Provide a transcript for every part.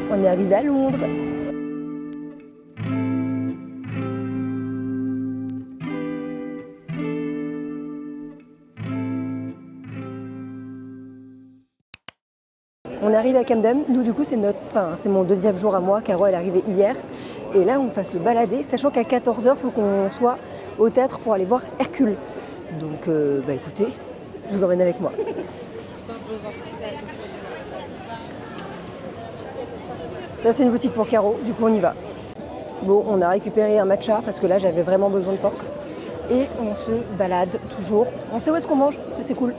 On est arrivé à Londres. On arrive à Camden, nous du coup c'est mon deuxième jour à moi, Caro elle est arrivée hier. Et là on va se balader, sachant qu'à 14h il faut qu'on soit au théâtre pour aller voir Hercule. Donc écoutez, je vous emmène avec moi. Ça c'est une boutique pour Caro, du coup on y va. Bon, on a récupéré un matcha parce que là j'avais vraiment besoin de force. Et on se balade toujours. On sait où est-ce qu'on mange, ça c'est cool.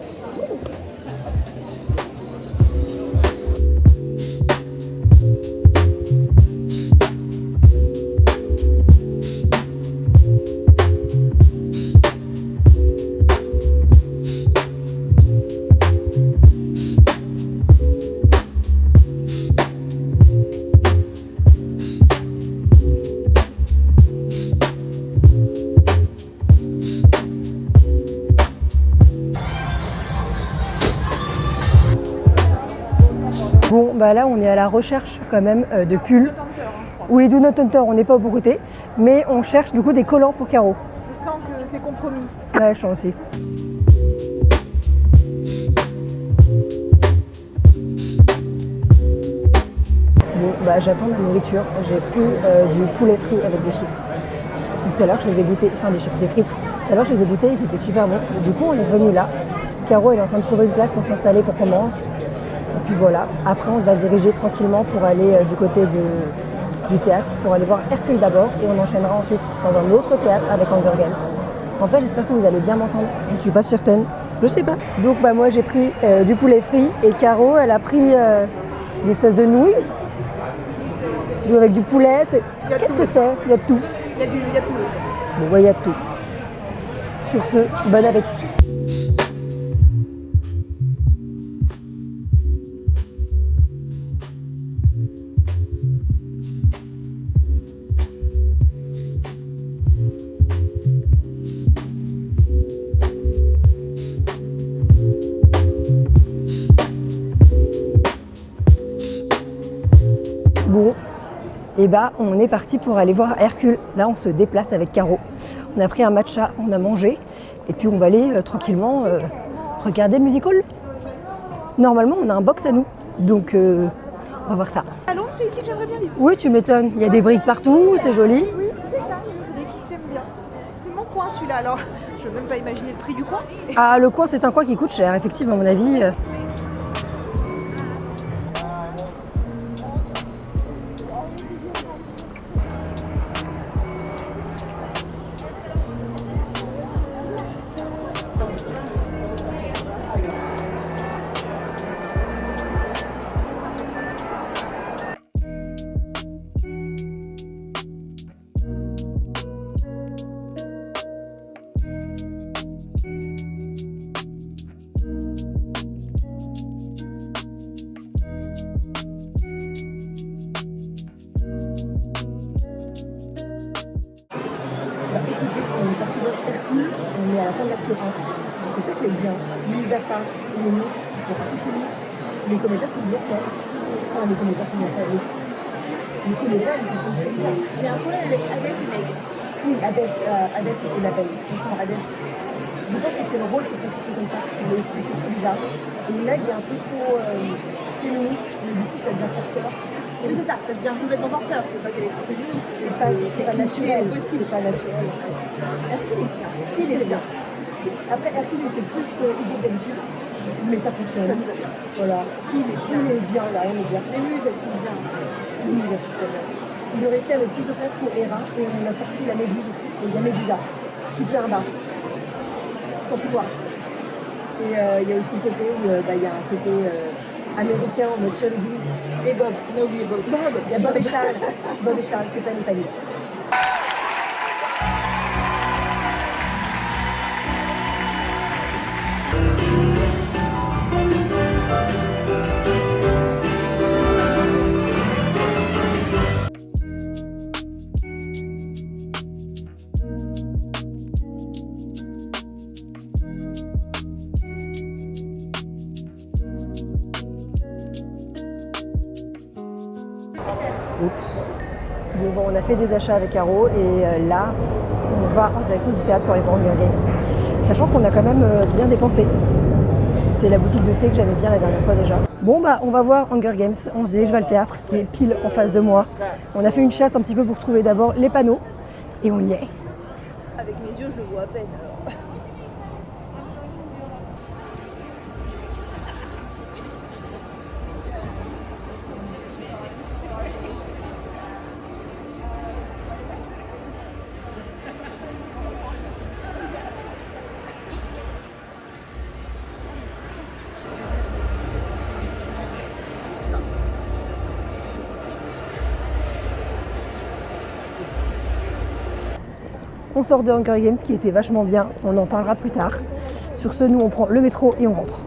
Bon, bah là, on est à la recherche quand même de pulls. Oui, Do Not Hunter, on n'est pas au bon côté, mais on cherche du coup des collants pour Caro. Je sens que c'est compromis. Ouais, je sens aussi. Bon, bah j'attends la nourriture. J'ai pris du poulet frit avec des chips. Tout à l'heure, je les ai goûtés, enfin des chips, des frites. Tout à l'heure, je les ai goûtés, ils étaient super bons. Du coup, on est revenu là. Caro, elle est en train de trouver une place pour s'installer pour qu'on mange. Et puis voilà, après on va se diriger tranquillement pour aller du côté du théâtre, pour aller voir Hercule d'abord, et on enchaînera ensuite dans un autre théâtre avec Hunger Games. En fait, j'espère que vous allez bien m'entendre, je suis pas certaine, je sais pas. Donc moi j'ai pris du poulet frit, et Caro elle a pris une espèce de nouilles, avec du poulet. Qu'est-ce que c'est? Il y a de tout. Il y a de tout. Bon, il y a de tout. Sur ce, bon appétit. Bon, et on est parti pour aller voir Hercule. Là, on se déplace avec Caro. On a pris un matcha, on a mangé, et puis on va aller tranquillement regarder le musical. Normalement, on a un box à nous, donc on va voir ça. À Londres, c'est ici que j'aimerais bien vivre. Oui, tu m'étonnes. Il y a des briques partout, c'est joli. Oui, c'est ça. Des filles j'aime bien. C'est mon coin celui-là, alors je ne veux même pas imaginer le prix du coin. Ah, le coin, c'est un coin qui coûte cher, effectivement, à mon avis. Écoutez, on est parti voir Hercule, on est à la fin de l'acte 1. Le spectacle est bien, mis à part les monstres qui sont un peu chelous. Les comédiens sont bien faits. Enfin, les comédiens sont bien faits. Les comédiens, ils fonctionnent bien. J'ai un problème avec Hadès et Meg. Oui, Hadès, il faut l'appeler. Franchement, Hadès. Je pense que c'est le rôle qui est constitué comme ça. Mais c'est trop bizarre. Et Meg est un peu trop féministe, mais du coup, ça devient forceur. Oui, c'est ça devient complètement forceur. C'est pas qu'elle est trop féministe, C'est pas naturel. C'est pas naturel, en fait. Hercule est bien, Phil est bien. Après, Hercule, il fait plus idée d'habitude, mais ça fonctionne. Voilà. Phil est bien. Là, rien à dire. Les muses, elles sont bien. Les muses, elles sont très bien. Ils ont réussi à mettre plus de place pour Hera, et on a sorti la Méduse aussi. Et il y a Médusa, qui tient un bar. Sans pouvoir. Et il y a aussi le côté où il y a un côté américain en mode cheerleading. Et Bob, on a oublié Bob. Il y a Bob et Charles. Bob et Charles, c'est pas une panique. Oups. Bon, on a fait des achats avec Caro et là, on va en direction du théâtre pour aller voir Hunger Games. Sachant qu'on a quand même bien dépensé. C'est la boutique de thé que j'aimais bien la dernière fois déjà. Bon bah on va voir Hunger Games, on se dirige vers le théâtre qui est pile en face de moi. On a fait une chasse un petit peu pour trouver d'abord les panneaux et on y est. Avec mes yeux, je le vois à peine alors. On sort de Hunger Games qui était vachement bien, on en parlera plus tard. Sur ce, nous on prend le métro et on rentre.